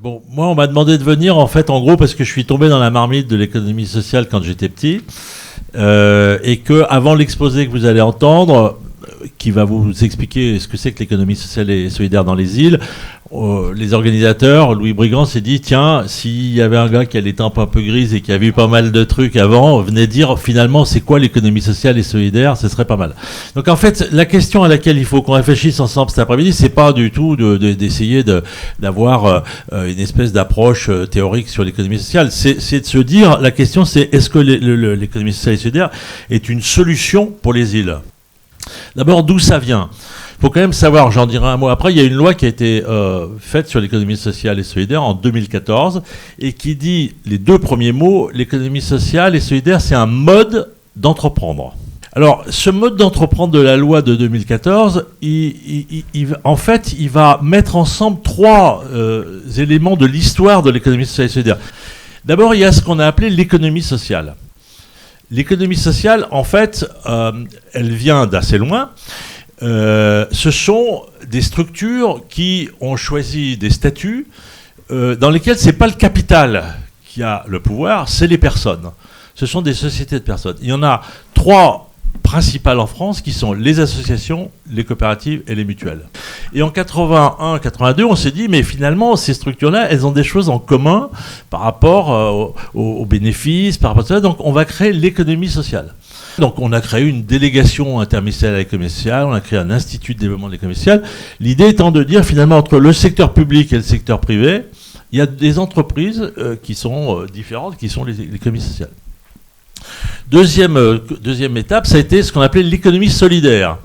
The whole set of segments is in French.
Bon, moi, on m'a demandé de venir, en fait, en gros, parce que je suis tombé dans la marmite de l'économie sociale quand j'étais petit, et que avant l'exposé que vous allez entendre, qui va vous expliquer ce que c'est que l'économie sociale et solidaire dans les îles, les organisateurs, Louis Brigand s'est dit, tiens, s'il y avait un gars qui a les tempes un peu grises et qui a vu pas mal de trucs avant, venez dire finalement c'est quoi l'économie sociale et solidaire, ce serait pas mal. Donc en fait, la question à laquelle il faut qu'on réfléchisse ensemble cet après-midi, c'est pas du tout d'essayer d'avoir une espèce d'approche théorique sur l'économie sociale, c'est de se dire, la question c'est est-ce que l'économie sociale et solidaire est une solution pour les îles ? D'abord, d'où ça vient ? Il faut quand même savoir, j'en dirai un mot après, il y a une loi qui a été faite sur l'économie sociale et solidaire en 2014 et qui dit les deux premiers mots, l'économie sociale et solidaire, c'est un mode d'entreprendre. Alors, ce mode d'entreprendre de la loi de 2014, en fait, il va mettre ensemble trois éléments de l'histoire de l'économie sociale et solidaire. D'abord, il y a ce qu'on a appelé l'économie sociale. L'économie sociale, en fait, elle vient d'assez loin. Ce sont des structures qui ont choisi des statuts dans lesquels c'est pas le capital qui a le pouvoir, c'est les personnes. Ce sont des sociétés de personnes. Il y en a trois principales en France qui sont les associations, les coopératives et les mutuelles. Et en 81-82, on s'est dit, mais finalement, ces structures-là, elles ont des choses en commun par rapport aux bénéfices, par rapport à ça. Donc, on va créer l'économie sociale. Donc, on a créé une délégation interministérielle à l'économie sociale, on a créé un institut de développement de l'économie sociale. L'idée étant de dire, finalement, entre le secteur public et le secteur privé, il y a des entreprises qui sont différentes, qui sont l'économie sociale. Deuxième étape, ça a été ce qu'on appelait l'économie solidaire.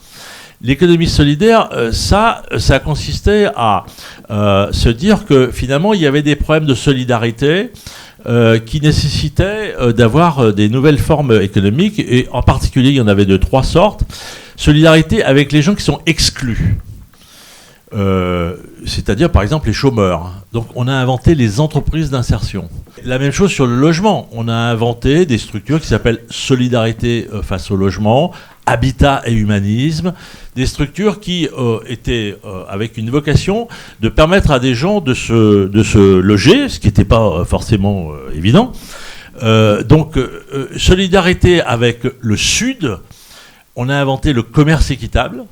L'économie solidaire, ça consistait à se dire que finalement, il y avait des problèmes de solidarité qui nécessitaient d'avoir des nouvelles formes économiques, et en particulier, il y en avait de trois sortes. Solidarité avec les gens qui sont exclus. C'est-à-dire par exemple les chômeurs. Donc on a inventé les entreprises d'insertion. La même chose sur le logement. On a inventé des structures qui s'appellent Solidarité face au logement, Habitat et Humanisme, des structures qui étaient avec une vocation de permettre à des gens de se loger, ce qui n'était pas forcément évident. Donc solidarité avec le Sud, on a inventé le commerce équitable.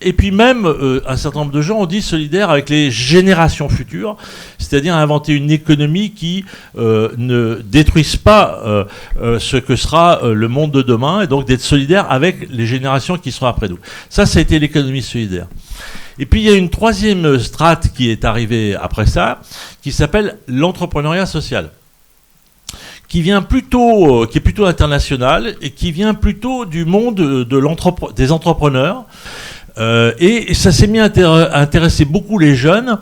Et puis même, un certain nombre de gens ont dit solidaire avec les générations futures, c'est-à-dire inventer une économie qui ne détruise pas ce que sera le monde de demain, et donc d'être solidaire avec les générations qui seront après nous. Ça a été l'économie solidaire. Et puis il y a une troisième strate qui est arrivée après ça, qui s'appelle l'entrepreneuriat social, qui est plutôt international, et qui vient plutôt du monde des entrepreneurs. Et ça s'est mis à intéresser beaucoup les jeunes,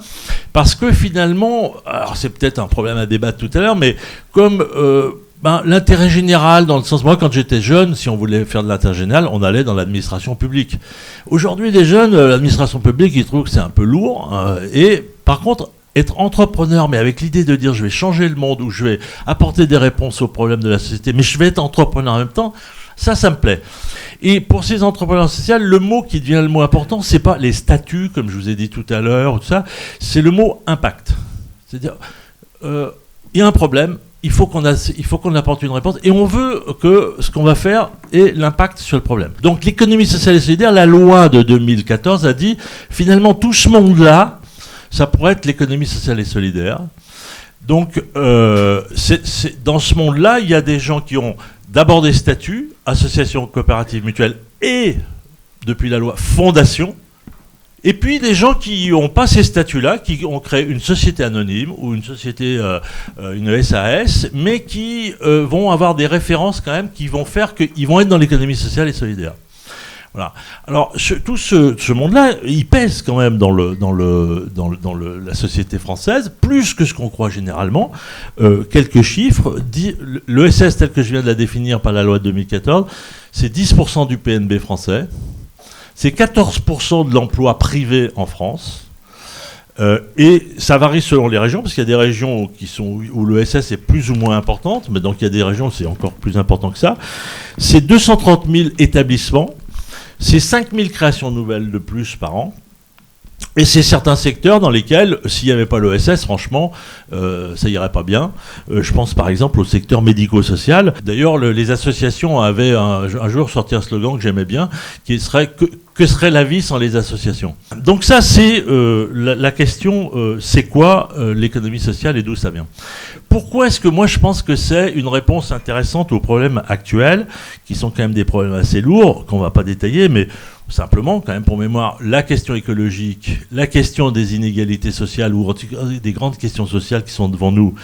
parce que finalement, alors c'est peut-être un problème à débattre tout à l'heure, mais comme l'intérêt général, dans le sens, moi quand j'étais jeune, si on voulait faire de l'intérêt général, on allait dans l'administration publique. Aujourd'hui, les jeunes, l'administration publique, ils trouvent que c'est un peu lourd, et par contre, être entrepreneur, mais avec l'idée de dire je vais changer le monde, ou je vais apporter des réponses aux problèmes de la société, mais je vais être entrepreneur en même temps, ça me plaît. Et pour ces entrepreneurs sociaux, le mot qui devient le mot important, c'est pas les statuts, comme je vous ai dit tout à l'heure, tout ça, c'est le mot impact. C'est-à-dire, il y a un problème, il faut qu'on apporte une réponse, et on veut que ce qu'on va faire ait l'impact sur le problème. Donc l'économie sociale et solidaire, la loi de 2014 a dit, finalement, tout ce monde-là, ça pourrait être l'économie sociale et solidaire. Donc, dans ce monde-là, il y a des gens qui ont d'abord des statuts, associations, coopératives, mutuelles, et, depuis la loi, fondations. Et puis des gens qui n'ont pas ces statuts-là, qui ont créé une société anonyme ou une société, une SAS, mais qui vont avoir des références quand même qui vont faire qu'ils vont être dans l'économie sociale et solidaire. Voilà. Alors, tout ce monde-là, il pèse quand même dans la société française, plus que ce qu'on croit généralement. Quelques chiffres. L'ESS, tel que je viens de la définir par la loi de 2014, c'est 10% du PNB français. C'est 14% de l'emploi privé en France. Et ça varie selon les régions, parce qu'il y a des régions où l'ESS est plus ou moins importante, mais donc il y a des régions où c'est encore plus important que ça. C'est 230 000 établissements. C'est 5 000 créations nouvelles de plus par an. Et c'est certains secteurs dans lesquels, s'il n'y avait pas l'ESS, franchement, ça irait pas bien. Je pense par exemple au secteur médico-social. D'ailleurs, les associations avaient un jour sorti un slogan que j'aimais bien, qui serait que serait la vie sans les associations. Donc ça, c'est la question, c'est quoi l'économie sociale et d'où ça vient. Pourquoi est-ce que moi je pense que c'est une réponse intéressante aux problèmes actuels, qui sont quand même des problèmes assez lourds, qu'on ne va pas détailler, mais simplement, quand même pour mémoire, la question écologique, la question des inégalités sociales, ou des grandes questions sociales qui sont devant nous,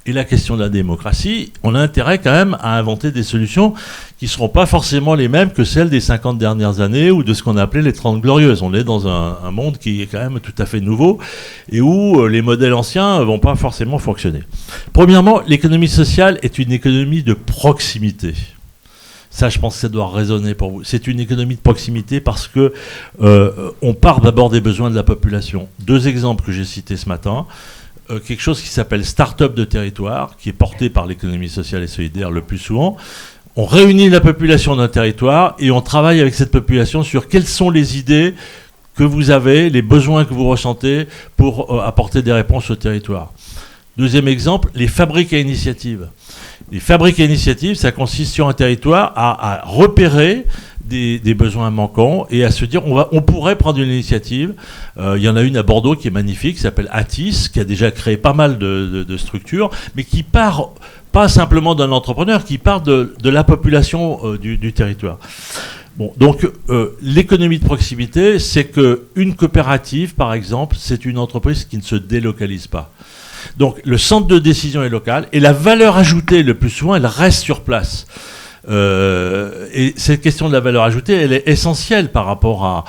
et la question de la démocratie, on a intérêt quand même à inventer des solutions qui ne seront pas forcément les mêmes que celles des 50 dernières années ou de ce qu'on a appelé les 30 glorieuses. On est dans un monde qui est quand même tout à fait nouveau et où les modèles anciens ne vont pas forcément fonctionner. Premièrement, l'économie sociale est une économie de proximité. Ça, je pense que ça doit résonner pour vous. C'est une économie de proximité parce que on part d'abord des besoins de la population. 2 exemples que j'ai cités ce matin. Quelque chose qui s'appelle Start-up de territoire, qui est porté par l'économie sociale et solidaire le plus souvent. On réunit la population d'un territoire et on travaille avec cette population sur quelles sont les idées que vous avez, les besoins que vous ressentez pour apporter des réponses au territoire. 2e exemple, les fabriques à initiative. Les fabriques à initiative, ça consiste sur un territoire à repérer des besoins manquants et à se dire on pourrait prendre une initiative. Il y en a une à Bordeaux qui est magnifique, qui s'appelle Atis, qui a déjà créé pas mal de structures, mais qui part pas simplement d'un entrepreneur, qui part de la population du territoire. Bon, donc l'économie de proximité, c'est qu'une coopérative, par exemple, c'est une entreprise qui ne se délocalise pas. Donc le centre de décision est local et la valeur ajoutée, le plus souvent, elle reste sur place. Et cette question de la valeur ajoutée, elle est essentielle par rapport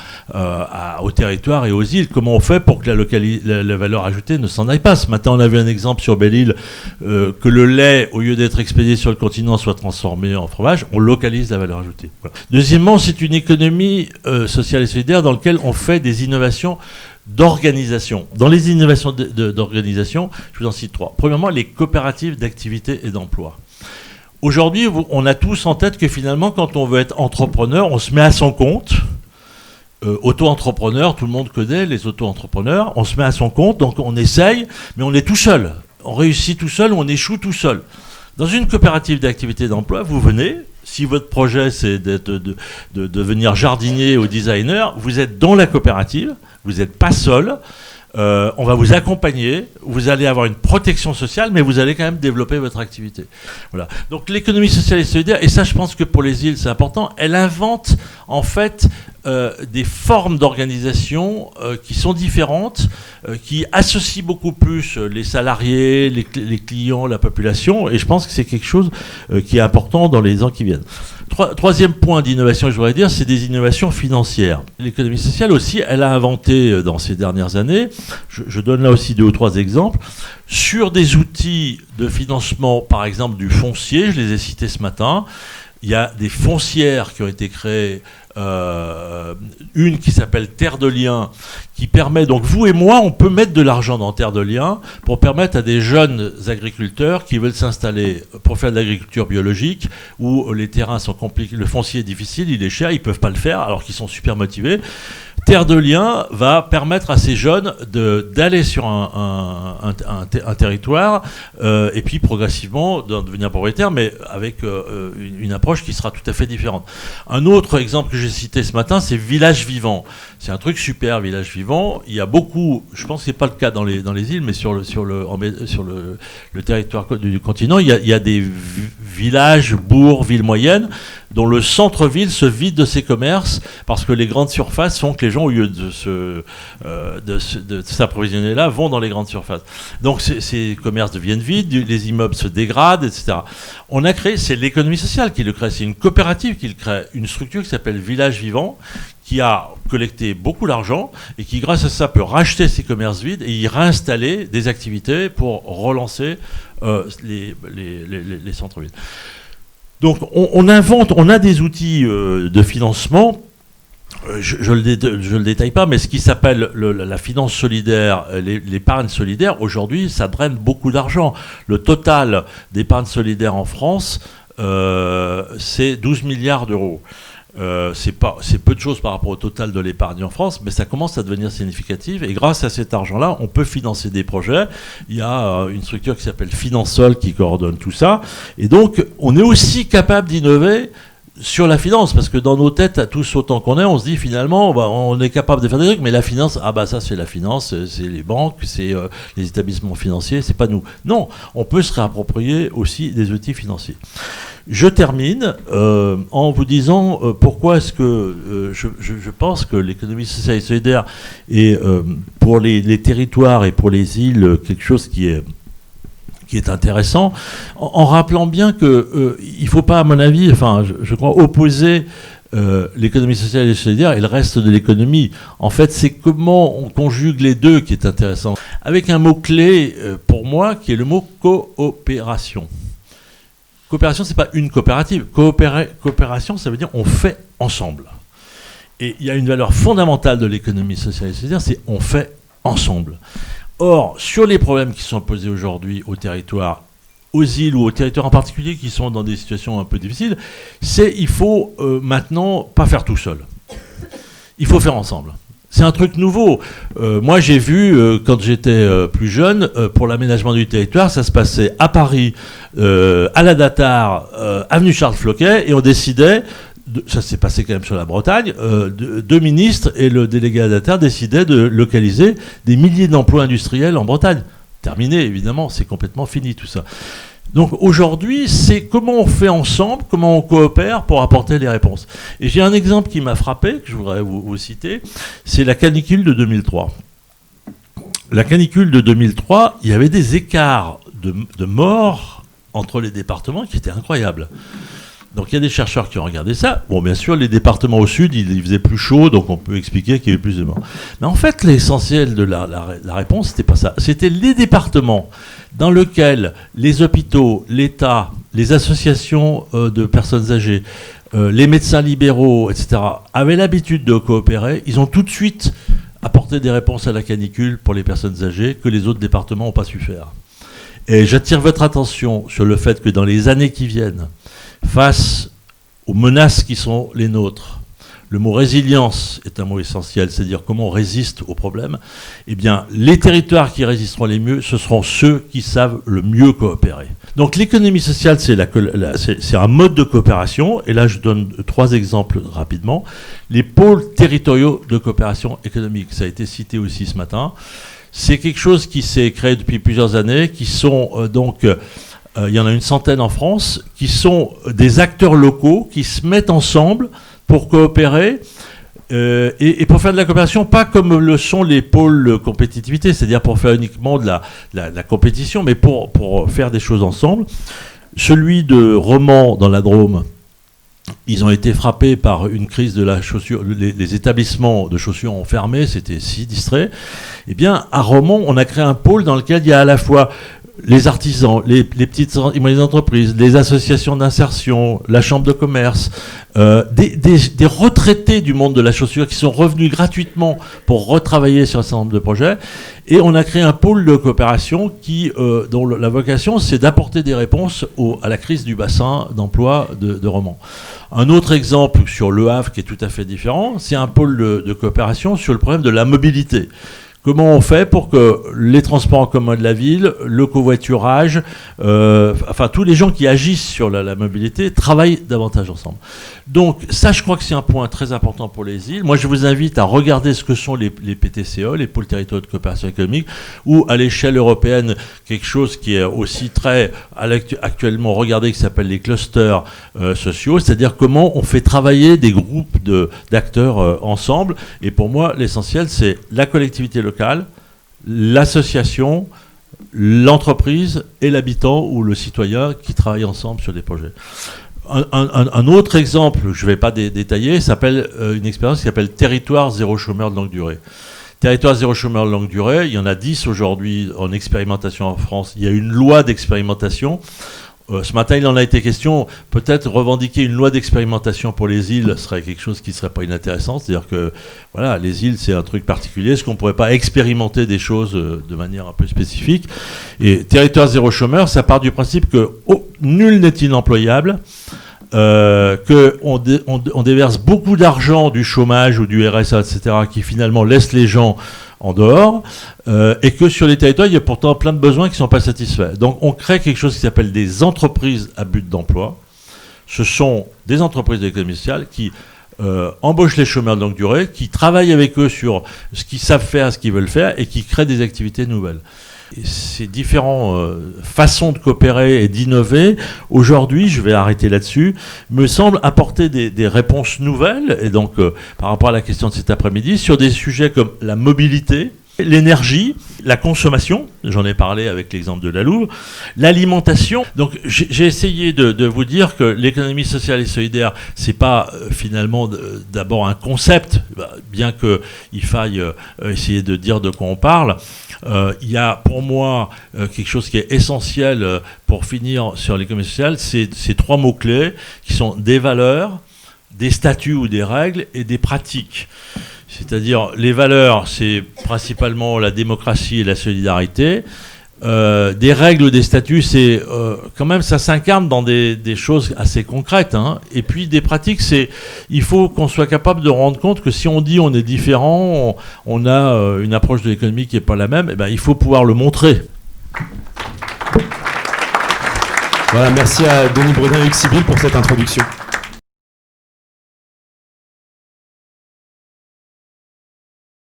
au territoire et aux îles. Comment on fait pour que la valeur ajoutée ne s'en aille pas? Ce matin, on a vu un exemple sur Belle-Île, que le lait, au lieu d'être expédié sur le continent, soit transformé en fromage. On localise la valeur ajoutée. Voilà. Deuxièmement, c'est une économie sociale et solidaire dans laquelle on fait des innovations d'organisation. Dans les innovations d'organisation, je vous en cite 3. Premièrement, les coopératives d'activité et d'emploi. Aujourd'hui, on a tous en tête que finalement, quand on veut être entrepreneur, on se met à son compte. Auto-entrepreneur, tout le monde connaît les auto-entrepreneurs. On se met à son compte, donc on essaye, mais on est tout seul. On réussit tout seul ou on échoue tout seul. Dans une coopérative d'activité et d'emploi, vous venez, si votre projet c'est de devenir jardinier ou designer, vous êtes dans la coopérative, vous n'êtes pas seul. On va vous accompagner, vous allez avoir une protection sociale, mais vous allez quand même développer votre activité. Voilà. Donc l'économie sociale et solidaire, et ça je pense que pour les îles c'est important, elle invente en fait des formes d'organisation qui sont différentes, qui associent beaucoup plus les salariés, les clients, la population, et je pense que c'est quelque chose qui est important dans les ans qui viennent. Troisième point d'innovation que je voudrais dire, c'est des innovations financières. L'économie sociale aussi, elle a inventé dans ces dernières années, je donne là aussi 2 ou 3 exemples, sur des outils de financement, par exemple du foncier, je les ai cités ce matin. Il y a des foncières qui ont été créées, une qui s'appelle Terre de Liens, qui permet, donc vous et moi, on peut mettre de l'argent dans Terre de Liens pour permettre à des jeunes agriculteurs qui veulent s'installer pour faire de l'agriculture biologique, où les terrains sont compliqués, le foncier est difficile, il est cher, ils ne peuvent pas le faire alors qu'ils sont super motivés. Terre de Liens va permettre à ces jeunes d'aller sur un territoire et puis progressivement de devenir propriétaire, mais avec une approche qui sera tout à fait différente. Un autre exemple que j'ai cité ce matin, c'est Village Vivant. C'est un truc super, Village Vivant. Il y a beaucoup, je pense que ce n'est pas le cas dans les îles, mais sur le territoire du continent, il y a des villages, bourgs, villes moyennes, dont le centre-ville se vide de ses commerces parce que les grandes surfaces font que les gens, au lieu de s'approvisionner là, vont dans les grandes surfaces. Donc ces commerces deviennent vides, les immeubles se dégradent, etc. On a créé, c'est l'économie sociale qui le crée, c'est une coopérative qui le crée, une structure qui s'appelle Village Vivant, qui a collecté beaucoup d'argent et qui, grâce à ça, peut racheter ces commerces vides et y réinstaller des activités pour relancer les centres-villes. Donc on invente, on a des outils de financement, je le détaille pas, mais ce qui s'appelle la finance solidaire, l'épargne solidaire, aujourd'hui ça draine beaucoup d'argent. Le total d'épargne solidaire en France, c'est 12 milliards d'euros. C'est peu de choses par rapport au total de l'épargne en France, mais ça commence à devenir significatif. Et grâce à cet argent-là, on peut financer des projets. Il y a une structure qui s'appelle Finansol qui coordonne tout ça. Et donc, on est aussi capable d'innover sur la finance, parce que dans nos têtes, à tous autant qu'on est, on se dit finalement, on est capable de faire des trucs, mais la finance, ça c'est la finance, c'est les banques, c'est les établissements financiers, c'est pas nous. Non, on peut se réapproprier aussi des outils financiers. Je termine en vous disant pourquoi est-ce que je pense que l'économie sociale et solidaire est pour les territoires et pour les îles quelque chose qui est intéressant, en rappelant bien que il faut pas, à mon avis, je crois, opposer l'économie sociale et solidaire et le reste de l'économie. En fait, c'est comment on conjugue les deux qui est intéressant. Avec un mot-clé, pour moi, qui est le mot coopération. Coopération, c'est pas une coopérative. Coopération, ça veut dire on fait ensemble. Et il y a une valeur fondamentale de l'économie sociale et solidaire, c'est on fait ensemble. Or, sur les problèmes qui sont posés aujourd'hui aux territoires, aux îles ou aux territoires en particulier qui sont dans des situations un peu difficiles, il faut maintenant pas faire tout seul. Il faut faire ensemble. C'est un truc nouveau. Moi, j'ai vu, quand j'étais plus jeune, pour l'aménagement du territoire, ça se passait à Paris, à la Datar, avenue Charles Floquet, et on décidait, ça s'est passé quand même sur la Bretagne, deux ministres et le délégué à la Datar décidaient de localiser des milliers d'emplois industriels en Bretagne. Terminé, évidemment, c'est complètement fini tout ça. Donc aujourd'hui, c'est comment on fait ensemble, comment on coopère pour apporter les réponses. Et j'ai un exemple qui m'a frappé, que je voudrais vous citer, c'est la canicule de 2003. La canicule de 2003, il y avait des écarts de morts entre les départements qui étaient incroyables. Donc il y a des chercheurs qui ont regardé ça. Bon, bien sûr, les départements au sud, il faisait plus chaud, donc on peut expliquer qu'il y avait plus de morts. Mais en fait, l'essentiel de la réponse, c'était pas ça. C'était les départements dans lesquels les hôpitaux, l'État, les associations de personnes âgées, les médecins libéraux, etc., avaient l'habitude de coopérer. Ils ont tout de suite apporté des réponses à la canicule pour les personnes âgées que les autres départements n'ont pas su faire. Et j'attire votre attention sur le fait que dans les années qui viennent, face aux menaces qui sont les nôtres, le mot résilience est un mot essentiel, c'est-à-dire comment on résiste aux problèmes. Eh bien, les territoires qui résisteront les mieux, ce seront ceux qui savent le mieux coopérer. Donc l'économie sociale, c'est un mode de coopération, et là je donne 3 exemples rapidement. Les pôles territoriaux de coopération économique, ça a été cité aussi ce matin. C'est quelque chose qui s'est créé depuis plusieurs années, qui sont il y en a une centaine en France, qui sont des acteurs locaux qui se mettent ensemble pour coopérer et pour faire de la coopération, pas comme le sont les pôles compétitivité, c'est-à-dire pour faire uniquement de la compétition, mais pour faire des choses ensemble. Celui de Romans dans la Drôme, ils ont été frappés par une crise de la chaussure, les établissements de chaussures ont fermé, c'était si distrait. Eh bien, à Romans, on a créé un pôle dans lequel il y a à la fois les artisans, les petites et moyennes entreprises, les associations d'insertion, la chambre de commerce, des retraités du monde de la chaussure qui sont revenus gratuitement pour retravailler sur un certain nombre de projets. Et on a créé un pôle de coopération dont la vocation, c'est d'apporter des réponses à la crise du bassin d'emploi de Romans. Un autre exemple sur Le Havre qui est tout à fait différent, c'est un pôle de coopération sur le problème de la mobilité. Comment on fait pour que les transports en commun de la ville, le covoiturage, tous les gens qui agissent sur la mobilité travaillent davantage ensemble. Donc ça, je crois que c'est un point très important pour les îles. Moi, je vous invite à regarder ce que sont les PTCE, les pôles territoriaux de coopération économique, ou à l'échelle européenne, quelque chose qui est aussi très actuellement regardé, qui s'appelle les clusters sociaux, c'est-à-dire comment on fait travailler des groupes d'acteurs ensemble. Et pour moi, l'essentiel, c'est la collectivité locale, l'association, l'entreprise et l'habitant ou le citoyen qui travaillent ensemble sur des projets. Un autre exemple, je ne vais pas détailler, s'appelle une expérience qui s'appelle Territoire zéro chômeur de longue durée. Territoire zéro chômeur de longue durée, il y en a 10 aujourd'hui en expérimentation en France. Il y a une loi d'expérimentation. Ce matin, il en a été question, peut-être revendiquer une loi d'expérimentation pour les îles serait quelque chose qui ne serait pas inintéressant. C'est-à-dire que voilà, les îles, c'est un truc particulier. Est-ce qu'on ne pourrait pas expérimenter des choses de manière un peu spécifique? Et Territoire zéro chômeur, ça part du principe que nul n'est inemployable. qu'on déverse beaucoup d'argent du chômage ou du RSA, etc., qui finalement laisse les gens en dehors, et que sur les territoires, il y a pourtant plein de besoins qui ne sont pas satisfaits. Donc on crée quelque chose qui s'appelle des entreprises à but d'emploi. Ce sont des entreprises d'économie sociale qui embauchent les chômeurs de longue durée, qui travaillent avec eux sur ce qu'ils savent faire, ce qu'ils veulent faire, et qui créent des activités nouvelles. Et ces différentes façons de coopérer et d'innover, aujourd'hui, je vais arrêter là-dessus, me semblent apporter des réponses nouvelles, et donc par rapport à la question de cet après-midi, sur des sujets comme la mobilité, l'énergie, la consommation, j'en ai parlé avec l'exemple de la Louve, l'alimentation. Donc j'ai essayé de vous dire que l'économie sociale et solidaire, c'est pas finalement d'abord un concept, bien qu'il faille essayer de dire de quoi on parle. Il y a pour moi quelque chose qui est essentiel pour finir sur l'économie sociale, c'est ces trois mots-clés qui sont des valeurs, des statuts ou des règles et des pratiques. C'est-à-dire, les valeurs, c'est principalement la démocratie et la solidarité. Des règles ou des statuts, c'est quand même, ça s'incarne dans des choses assez concrètes. Hein. Et puis, des pratiques, il faut qu'on soit capable de rendre compte que si on dit on est différent, on a une approche de l'économie qui n'est pas la même, et ben, il faut pouvoir le montrer. Voilà, merci à Denis Bredin et Hugues Sibyl pour cette introduction.